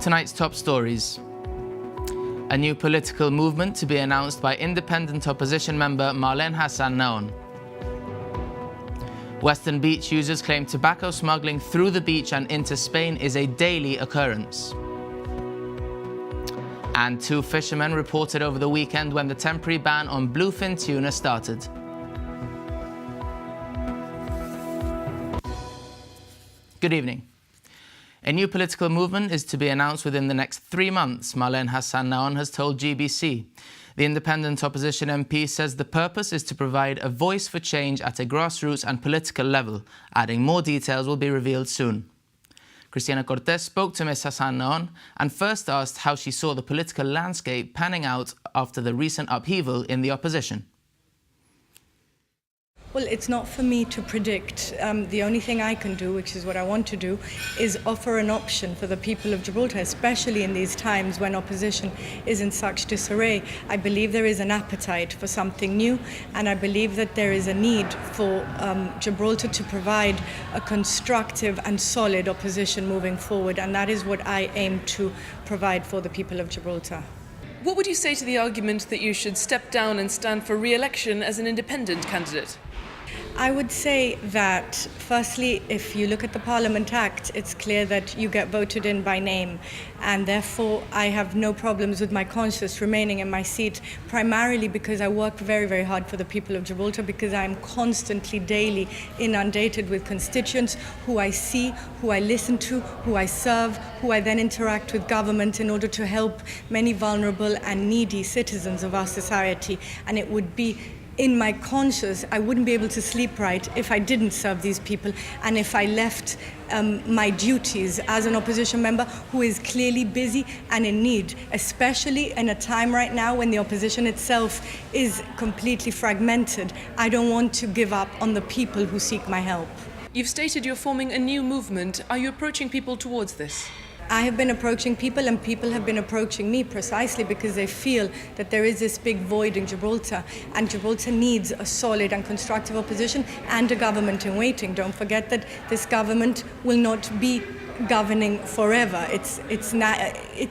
tonight's top stories. A new political movement to be announced by independent opposition member Marlene Hassan Naon. Western beach users claim tobacco smuggling through the beach and into Spain is a daily occurrence. And 2 fishermen reported over the weekend when the temporary ban on bluefin tuna started. Good evening. A new political movement is to be announced within the next 3 months, Marlene Hassan Naon has told GBC. The independent opposition MP says the purpose is to provide a voice for change at a grassroots and political level, adding more details will be revealed soon. Cristina Cortez spoke to Ms. Hassan Naon and first asked how she saw the political landscape panning out after the recent upheaval in the opposition. Well, it's not for me to predict. The only thing I can do, which is what I want to do, is offer an option for the people of Gibraltar, especially in these times when opposition is in such disarray. I believe there is an appetite for something new, and I believe that there is a need for Gibraltar to provide a constructive and solid opposition moving forward, and that is what I aim to provide for the people of Gibraltar. What would you say to the argument that you should step down and stand for re-election as an independent candidate? I would say that, firstly, if you look at the Parliament Act, it's clear that you get voted in by name, and therefore I have no problems with my conscience remaining in my seat, primarily because I work very, very hard for the people of Gibraltar, because I am constantly, daily inundated with constituents who I see, who I listen to, who I serve, who I then interact with government in order to help many vulnerable and needy citizens of our society. And it would be in my conscience, I wouldn't be able to sleep right if I didn't serve these people and if I left my duties as an opposition member who is clearly busy and in need, especially in a time right now when the opposition itself is completely fragmented. I don't want to give up on the people who seek my help. You've stated you're forming a new movement. Are you approaching people towards this? I have been approaching people, and people have been approaching me precisely because they feel that there is this big void in Gibraltar, and Gibraltar needs a solid and constructive opposition and a government in waiting. Don't forget that this government will not be governing forever. It's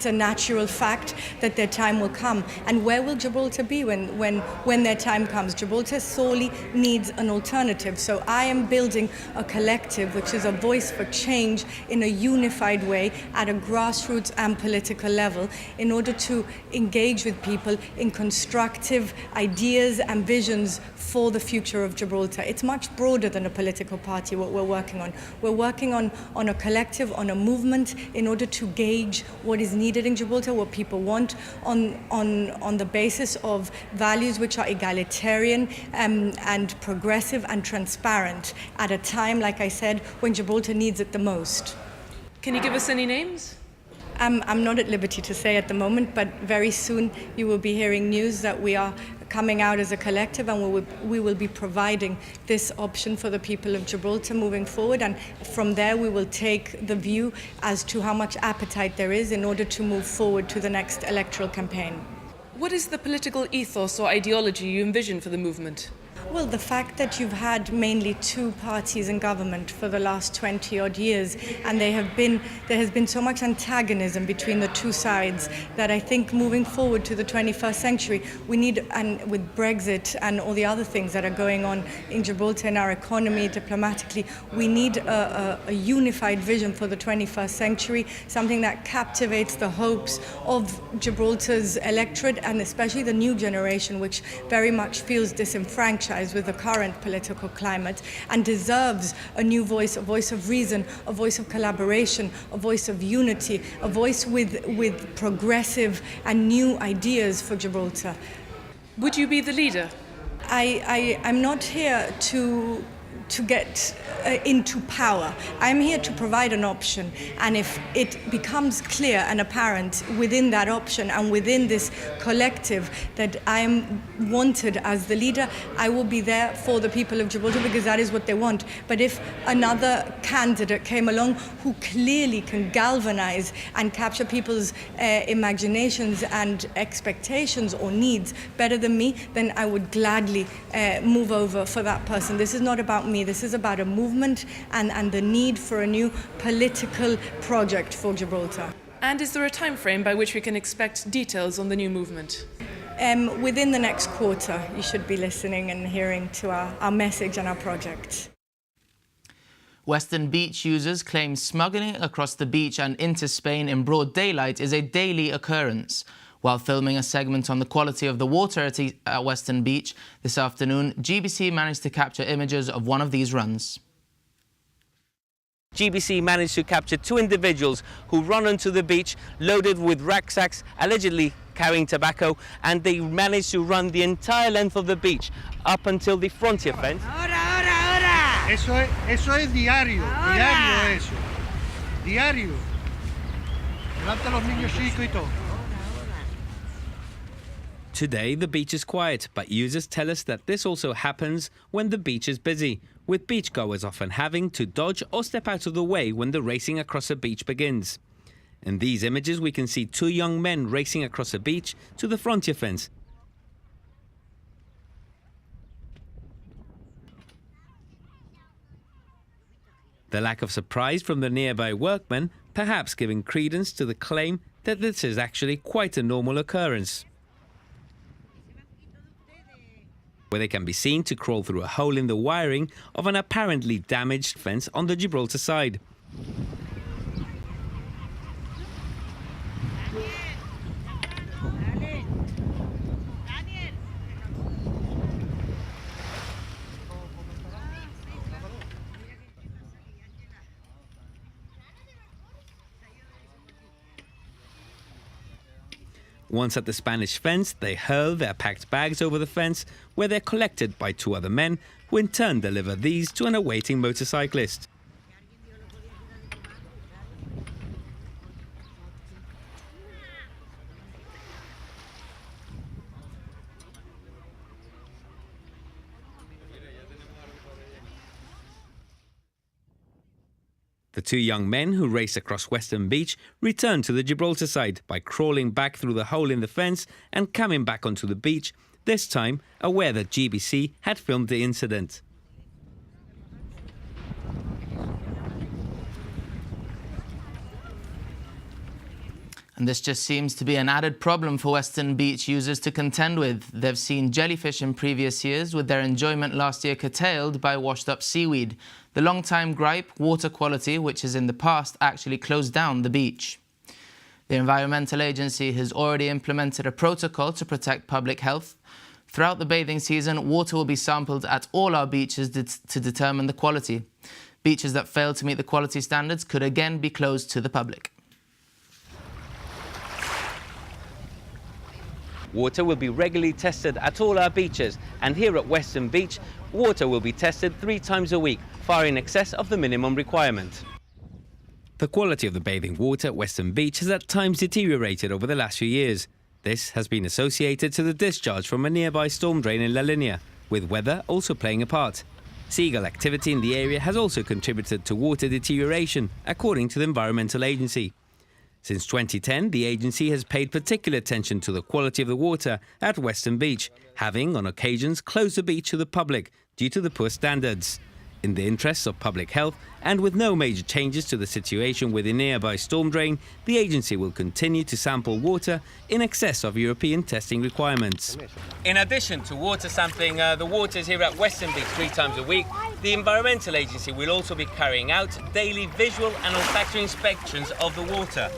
a natural fact that their time will come. And where will Gibraltar be when their time comes? Gibraltar sorely needs an alternative. So I am building a collective which is a voice for change in a unified way at a grassroots and political level in order to engage with people in constructive ideas and visions for the future of Gibraltar. It's much broader than a political party, what we're working on. We're working on a collective, on a movement in order to gauge what is needed in Gibraltar, what people want on the basis of values which are egalitarian and progressive and transparent at a time, like I said, when Gibraltar needs it the most. Can you give us any names? I'm not at liberty to say at the moment, but very soon you will be hearing news that we are coming out as a collective, and we will be providing this option for the people of Gibraltar moving forward, and from there we will take the view as to how much appetite there is in order to move forward to the next electoral campaign. What is the political ethos or ideology you envision for the movement? Well, the fact that you've had mainly 2 parties in government for the last 20-odd years, and there has been so much antagonism between the 2 sides that I think moving forward to the 21st century, we need, and with Brexit and all the other things that are going on in Gibraltar, in our economy, diplomatically, we need a unified vision for the 21st century, something that captivates the hopes of Gibraltar's electorate, and especially the new generation, which very much feels disenfranchised with the current political climate and deserves a new voice, a voice of reason, a voice of collaboration, a voice of unity, a voice with progressive and new ideas for Gibraltar. Would you be the leader? I'm not here to get into power. I'm here to provide an option, and if it becomes clear and apparent within that option and within this collective that I am wanted as the leader, I will be there for the people of Gibraltar because that is what they want. But if another candidate came along who clearly can galvanize and capture people's imaginations and expectations or needs better than me, then I would gladly move over for that person. This is not about me. This is about a movement and the need for a new political project for Gibraltar. And is there a time frame by which we can expect details on the new movement? Within the next quarter, you should be listening and hearing to our message and our project. Western Beach users claim smuggling across the beach and into Spain in broad daylight is a daily occurrence. While filming a segment on the quality of the water at Western Beach this afternoon, GBC managed to capture images of one of these runs. GBC managed to capture two individuals who run onto the beach loaded with rucksacks, allegedly carrying tobacco, and they managed to run the entire length of the beach up until the frontier fence. Eso es diario, diario eso. Diario. Levanta los niños chicos y todo. Today the beach is quiet, but users tell us that this also happens when the beach is busy, with beachgoers often having to dodge or step out of the way when the racing across a beach begins. In these images we can see two young men racing across a beach to the frontier fence. The lack of surprise from the nearby workmen perhaps giving credence to the claim that this is actually quite a normal occurrence, where they can be seen to crawl through a hole in the wiring of an apparently damaged fence on the Gibraltar side. Once at the Spanish fence, they hurl their packed bags over the fence, where they're collected by two other men, who in turn deliver these to an awaiting motorcyclist. The two young men who race across Western Beach return to the Gibraltar side by crawling back through the hole in the fence and coming back onto the beach, this time aware that GBC had filmed the incident. And this just seems to be an added problem for Western Beach users to contend with. They've seen jellyfish in previous years, with their enjoyment last year curtailed by washed-up seaweed. The long-time gripe, water quality, which has in the past actually closed down the beach. The Environmental Agency has already implemented a protocol to protect public health. Throughout the bathing season, water will be sampled at all our beaches to determine the quality. Beaches that fail to meet the quality standards could again be closed to the public. Water will be regularly tested at all our beaches, and here at Western Beach, water will be tested 3 times a week, far in excess of the minimum requirement. The quality of the bathing water at Western Beach has at times deteriorated over the last few years. This has been associated to the discharge from a nearby storm drain in La Linea, with weather also playing a part. Seagull activity in the area has also contributed to water deterioration, according to the Environmental Agency. Since 2010, the agency has paid particular attention to the quality of the water at Western Beach, having on occasions closed the beach to the public due to the poor standards. In the interests of public health and with no major changes to the situation with the nearby storm drain, the agency will continue to sample water in excess of European testing requirements. In addition to water sampling the waters here at Western Beach 3 times a week, the Environmental Agency will also be carrying out daily visual and olfactory inspections of the water.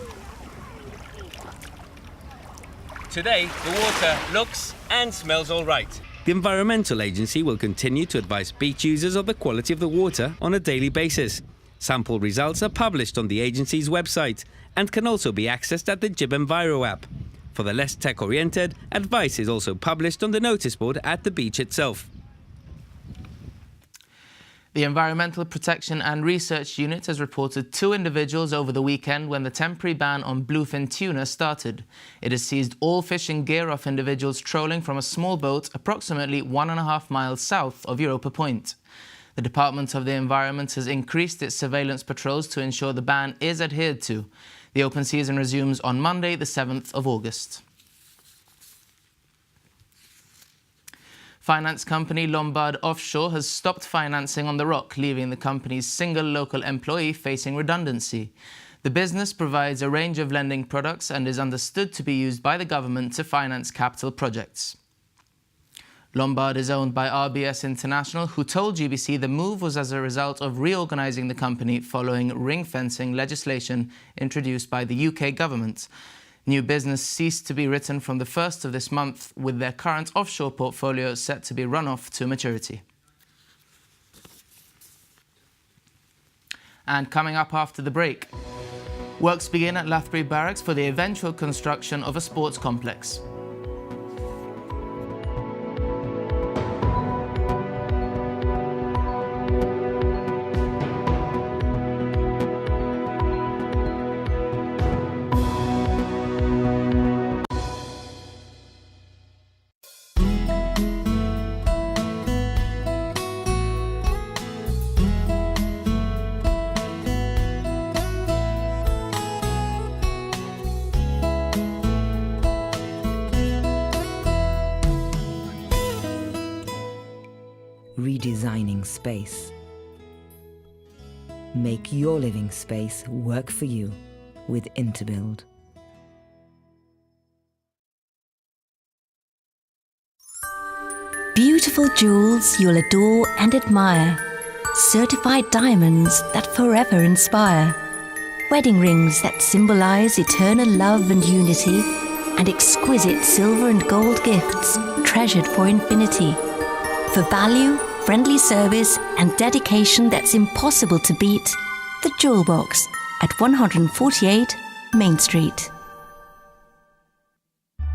Today, the water looks and smells all right. The Environmental Agency will continue to advise beach users of the quality of the water on a daily basis. Sample results are published on the agency's website and can also be accessed at the GBenviro app. For the less tech-oriented, advice is also published on the notice board at the beach itself. The Environmental Protection and Research Unit has reported 2 individuals over the weekend when the temporary ban on bluefin tuna started. It has seized all fishing gear off individuals trolling from a small boat approximately 1.5 miles south of Europa Point. The Department of the Environment has increased its surveillance patrols to ensure the ban is adhered to. The open season resumes on Monday, the 7th of August. Finance company Lombard Offshore has stopped financing on the Rock, leaving the company's single local employee facing redundancy. The business provides a range of lending products and is understood to be used by the government to finance capital projects. Lombard is owned by RBS International, who told GBC the move was as a result of reorganising the company following ring-fencing legislation introduced by the UK government. New business ceased to be written from the 1st of this month, with their current offshore portfolio set to be run off to maturity. And coming up after the break, works begin at Lathbury Barracks for the eventual construction of a sports complex. Redesigning space. Make your living space work for you with Interbuild. Beautiful jewels you'll adore and admire. Certified diamonds that forever inspire. Wedding rings that symbolize eternal love and unity. And exquisite silver and gold gifts treasured for infinity. For value, friendly service and dedication that's impossible to beat, the Jewel Box at 148 Main Street.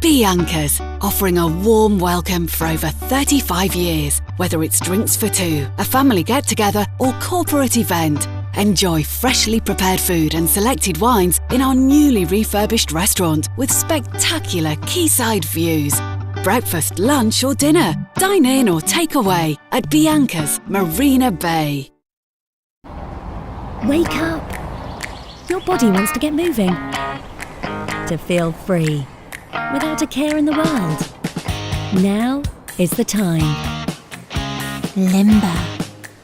Bianca's, offering a warm welcome for over 35 years. Whether it's drinks for two, a family get-together or corporate event, enjoy freshly prepared food and selected wines in our newly refurbished restaurant with spectacular quayside views. Breakfast, lunch or dinner, dine in or take away at Bianca's, Marina Bay. Wake up! Your body wants to get moving. To feel free, without a care in the world. Now is the time. Limber.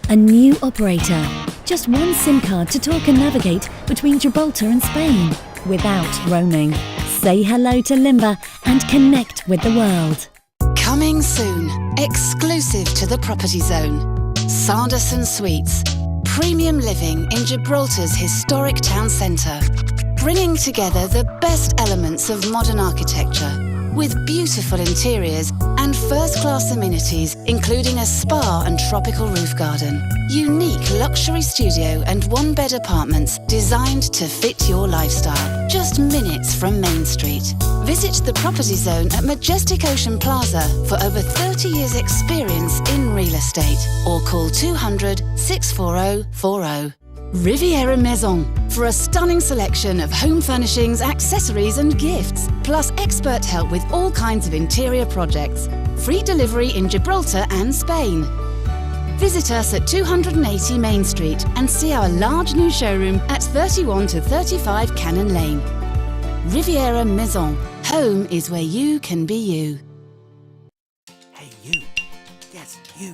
A new operator. Just one SIM card to talk and navigate between Gibraltar and Spain, without roaming. Say hello to Limber and connect with the world. Coming soon, exclusive to the Property Zone. Sanderson Suites. Premium living in Gibraltar's historic town centre. Bringing together the best elements of modern architecture with beautiful interiors and first-class amenities, including a spa and tropical roof garden. Unique luxury studio and one-bed apartments designed to fit your lifestyle. Just minutes from Main Street. Visit the Property Zone at Majestic Ocean Plaza for over 30 years' experience in real estate, or call 200 640 40. Riviera Maison, for a stunning selection of home furnishings, accessories and gifts, plus expert help with all kinds of interior projects. Free delivery in Gibraltar and Spain. Visit us at 280 Main Street and see our large new showroom at 31 to 35 Cannon Lane. Riviera Maison, home is where you can be you. Hey you, yes you.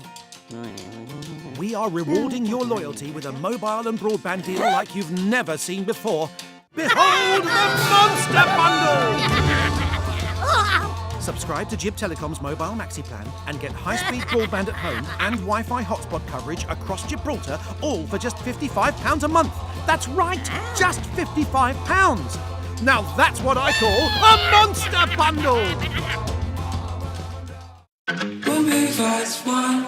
We are rewarding your loyalty with a mobile and broadband deal like you've never seen before. Behold the Monster Bundle! Subscribe to Gib Telecom's mobile maxi plan and get high-speed broadband at home and Wi-Fi hotspot coverage across Gibraltar, all for just £55 a month. That's right, just £55. Now that's what I call a Monster Bundle! We'll be fast one.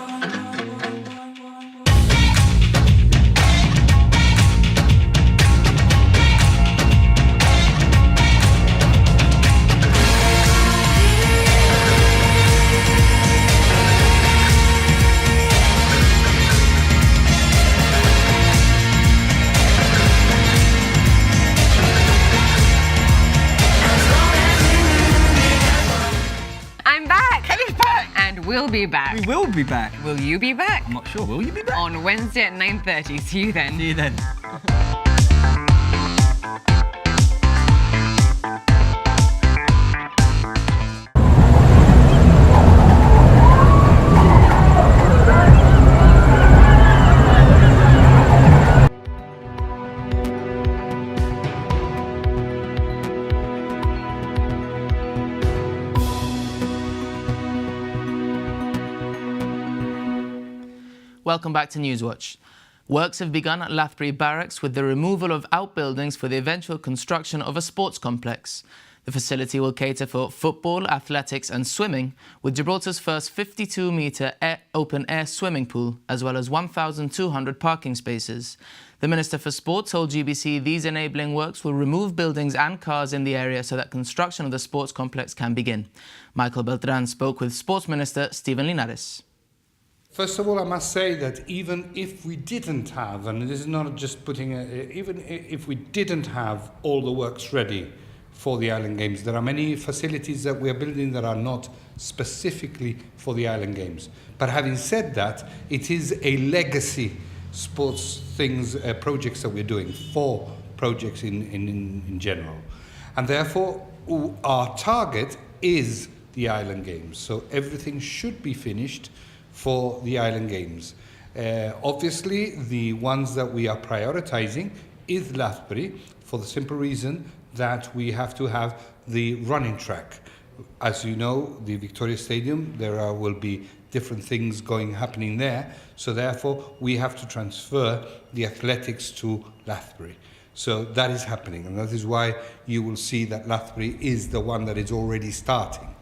We'll be back. We will be back. Will you be back? I'm not sure. Will you be back? On Wednesday at 9:30. See you then. See you then. Welcome back to Newswatch. Works have begun at Lathbury Barracks with the removal of outbuildings for the eventual construction of a sports complex. The facility will cater for football, athletics and swimming, with Gibraltar's first 52-metre open-air swimming pool, as well as 1,200 parking spaces. The Minister for Sport told GBC these enabling works will remove buildings and cars in the area so that construction of the sports complex can begin. Michael Beltran spoke with Sports Minister Stephen Linares. First of all, I must say that even if we didn't have, and this is not just even if we didn't have all the works ready for the Island Games, there are many facilities that we are building that are not specifically for the Island Games. But having said that, it is a legacy sports projects that we're doing, 4 projects in general. And therefore, our target is the Island Games. So everything should be finished for the Island Games. Obviously, the ones that we are prioritizing is Lathbury, for the simple reason that we have to have the running track. As you know, the Victoria Stadium, there will be different things happening there, so therefore we have to transfer the athletics to Lathbury. So that is happening, and that is why you will see that Lathbury is the one that is already starting.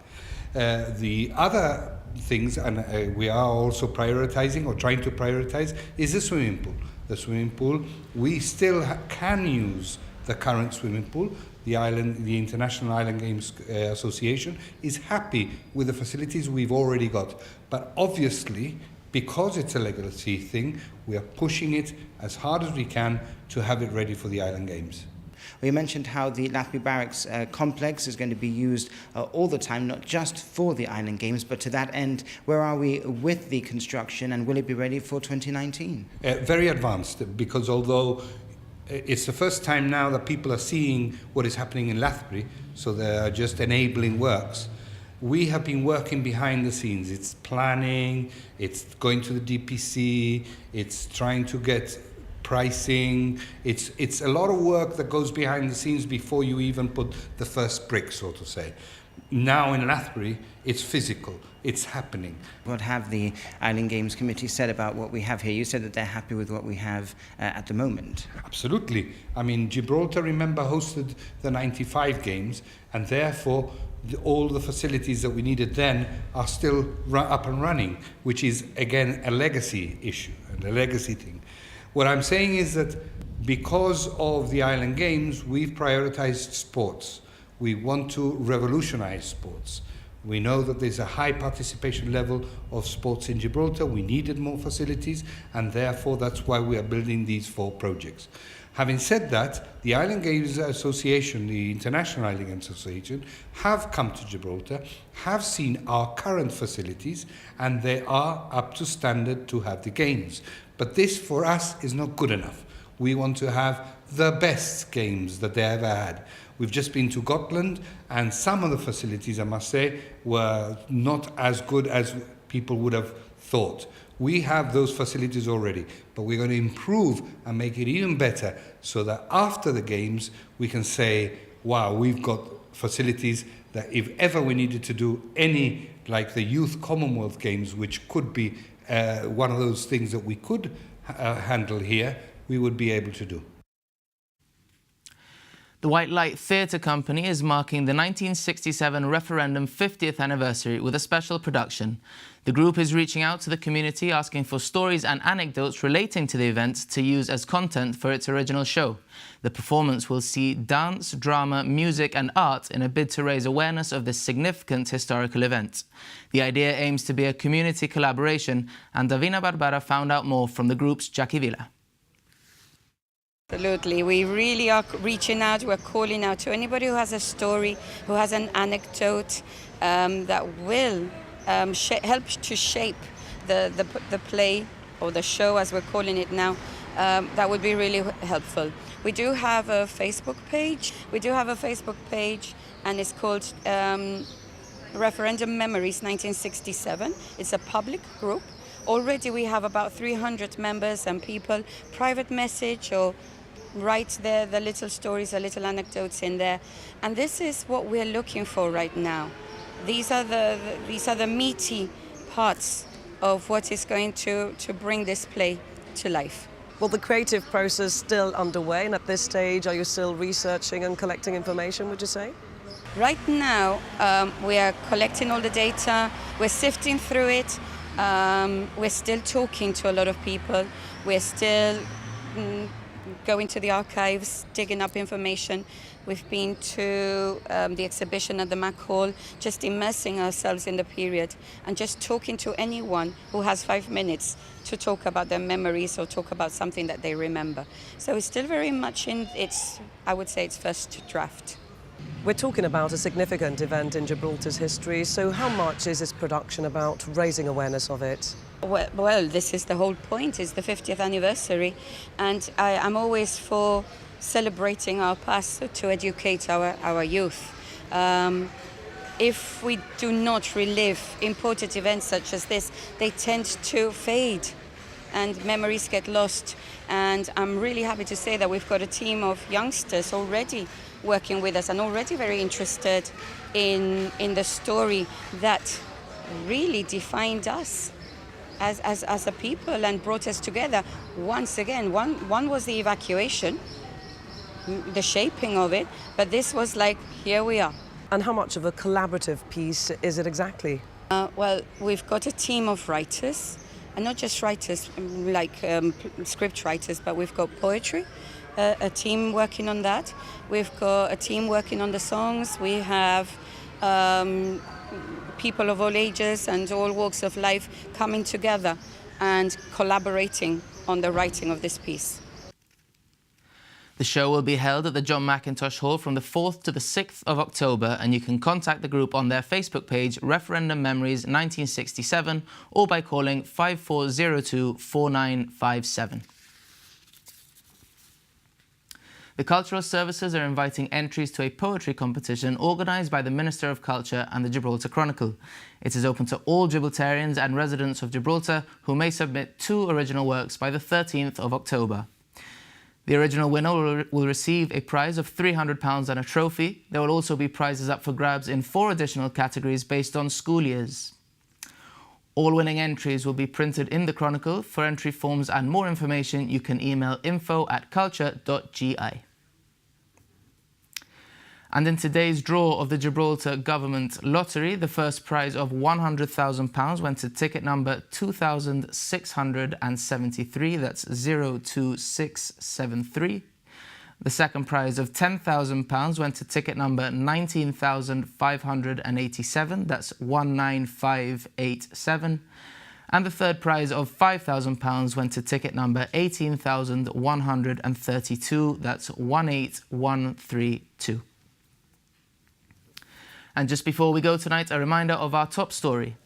The other things, and we are also prioritizing or trying to prioritize, is the swimming pool. The swimming pool, we still can use the current swimming pool. The International Island Games Association is happy with the facilities we've already got. But obviously, because it's a legacy thing, we are pushing it as hard as we can to have it ready for the Island Games. We mentioned how the Lathbury Barracks complex is going to be used all the time, not just for the Island Games, but to that end, where are we with the construction and will it be ready for 2019? Very advanced, because although it's the first time now that people are seeing what is happening in Lathbury, so they are just enabling works. We have been working behind the scenes. It's planning, it's going to the DPC, it's trying to get pricing. It's a lot of work that goes behind the scenes before you even put the first brick, so to say. Now in Lathbury, it's physical, it's happening. What have the Island Games Committee said about what we have here? You said that they're happy with what we have at the moment. Absolutely. I mean, Gibraltar, remember, hosted the 95 games, and therefore all the facilities that we needed then are still up and running, which is, again, a legacy issue, and a legacy thing. What I'm saying is that because of the Island Games, we've prioritized sports. We want to revolutionize sports. We know that there's a high participation level of sports in Gibraltar. We needed more facilities, and therefore that's why we are building these 4 projects. Having said that, the Island Games Association, the International Island Games Association, have come to Gibraltar, have seen our current facilities, and they are up to standard to have the games. But this, for us, is not good enough. We want to have the best games that they ever had. We've just been to Gotland, and some of the facilities, I must say, were not as good as people would have thought. We have those facilities already, but we're going to improve and make it even better so that after the games, we can say, wow, we've got facilities that if ever we needed to do any, like the Youth Commonwealth Games, which could be one of those things that we could handle here, we would be able to do. The White Light Theatre Company is marking the 1967 referendum 50th anniversary with a special production. The group is reaching out to the community, asking for stories and anecdotes relating to the event to use as content for its original show. The performance will see dance, drama, music and art in a bid to raise awareness of this significant historical event. The idea aims to be a community collaboration, and Davina Barbara found out more from the group's Jackie Villa. Absolutely. We really are reaching out, we're calling out to anybody who has a story, who has an anecdote that will help to shape the play or the show, as we're calling it now. That would be really helpful. We do have a Facebook page. And it's called Referendum Memories 1967. It's a public group. Already we have about 300 members and people. Private message or write there the little stories, the little anecdotes in there. And this is what we're looking for right now. These are the meaty parts of what is going to bring this play to life. Well, the creative process is still underway, and at this stage, are you still researching and collecting information, would you say? Right now, we are collecting all the data, we're sifting through it, we're still talking to a lot of people, we're still going to the archives, digging up information. We've been to the exhibition at the Mac Hall, just immersing ourselves in the period and just talking to anyone who has 5 minutes to talk about their memories or talk about something that they remember. So it's still very much in its, I would say, its first draft. We're talking about a significant event in Gibraltar's history, so how much is this production about raising awareness of it? Well, this is the whole point, it's the 50th anniversary, and I'm always for celebrating our past to educate our youth. If we do not relive important events such as this, they tend to fade and memories get lost. And I'm really happy to say that we've got a team of youngsters already working with us and already very interested in the story that really defined us as a people and brought us together. Once again, one was the evacuation, the shaping of it, but this was like, here we are. And how much of a collaborative piece is it exactly? Well, we've got a team of writers, and not just writers like script writers, but we've got poetry, a team working on that. We've got a team working on the songs. We have people of all ages and all walks of life coming together and collaborating on the writing of this piece. The show will be held at the John Mackintosh Hall from the 4th to the 6th of October, and you can contact the group on their Facebook page, Referendum Memories 1967, or by calling 5402 4957. The Cultural Services are inviting entries to a poetry competition organised by the Minister of Culture and the Gibraltar Chronicle. It is open to all Gibraltarians and residents of Gibraltar who may submit 2 original works by the 13th of October. The original winner will receive a prize of £300 and a trophy. There will also be prizes up for grabs in 4 additional categories based on school years. All winning entries will be printed in the Chronicle. For entry forms and more information, you can email info@culture.gi. And in today's draw of the Gibraltar Government Lottery, the first prize of £100,000 went to ticket number 2673, that's 02673. The second prize of £10,000 went to ticket number 19587, that's 19587. And the third prize of £5,000 went to ticket number 18132, that's 18132. And just before we go tonight, a reminder of our top story.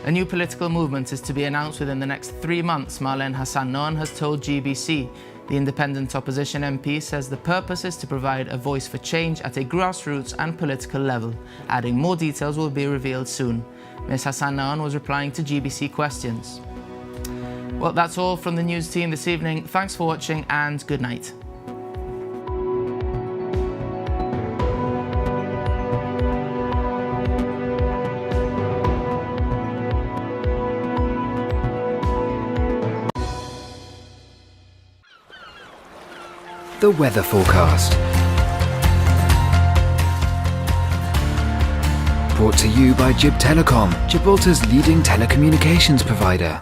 A new political movement is to be announced within the next 3 months, Marlene Hassan Nohan has told GBC. The independent opposition MP says the purpose is to provide a voice for change at a grassroots and political level, adding more details will be revealed soon. Ms Hassan Nohan was replying to GBC questions. Well, that's all from the news team this evening. Thanks for watching and good night. The weather forecast. Brought to you by Gib Telecom, Gibraltar's leading telecommunications provider.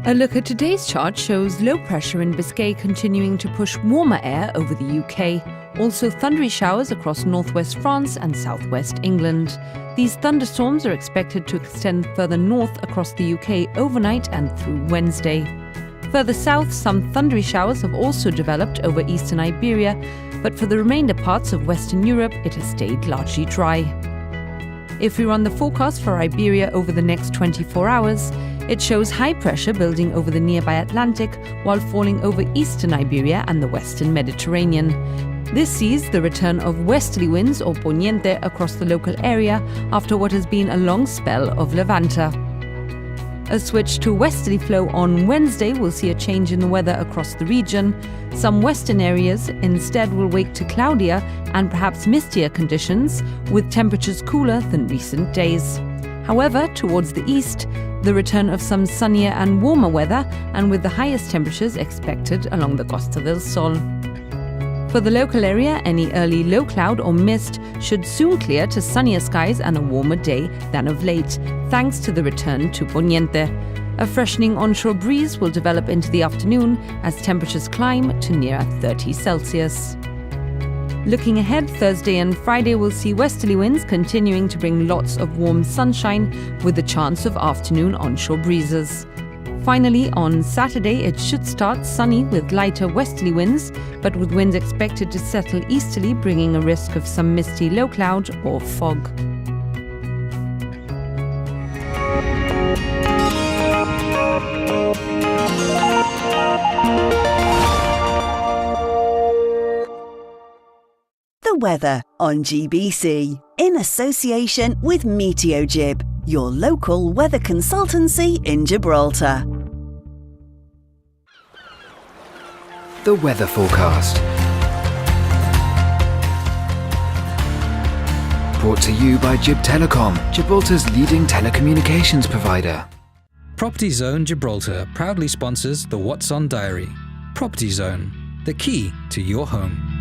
A look at today's chart shows low pressure in Biscay continuing to push warmer air over the UK. Also thundery showers across northwest France and southwest England. These thunderstorms are expected to extend further north across the UK overnight and through Wednesday. Further south, some thundery showers have also developed over eastern Iberia, but for the remainder parts of Western Europe, it has stayed largely dry. If we run the forecast for Iberia over the next 24 hours, it shows high pressure building over the nearby Atlantic while falling over eastern Iberia and the western Mediterranean. This sees the return of westerly winds or poniente across the local area after what has been a long spell of levanta. A switch to westerly flow on Wednesday will see a change in the weather across the region. Some western areas instead will wake to cloudier and perhaps mistier conditions, with temperatures cooler than recent days. However, towards the east, the return of some sunnier and warmer weather, and with the highest temperatures expected along the Costa del Sol. For the local area, any early low cloud or mist should soon clear to sunnier skies and a warmer day than of late, thanks to the return to Poniente. A freshening onshore breeze will develop into the afternoon as temperatures climb to near 30 Celsius. Looking ahead, Thursday and Friday will see westerly winds continuing to bring lots of warm sunshine with a chance of afternoon onshore breezes. Finally, on Saturday, it should start sunny with lighter westerly winds, but with winds expected to settle easterly, bringing a risk of some misty low cloud or fog. The weather on GBC, in association with MeteoGib, your local weather consultancy in Gibraltar. The weather forecast. Brought to you by Gib Telecom, Gibraltar's leading telecommunications provider. Property Zone Gibraltar proudly sponsors the What's On Diary. Property Zone, the key to your home.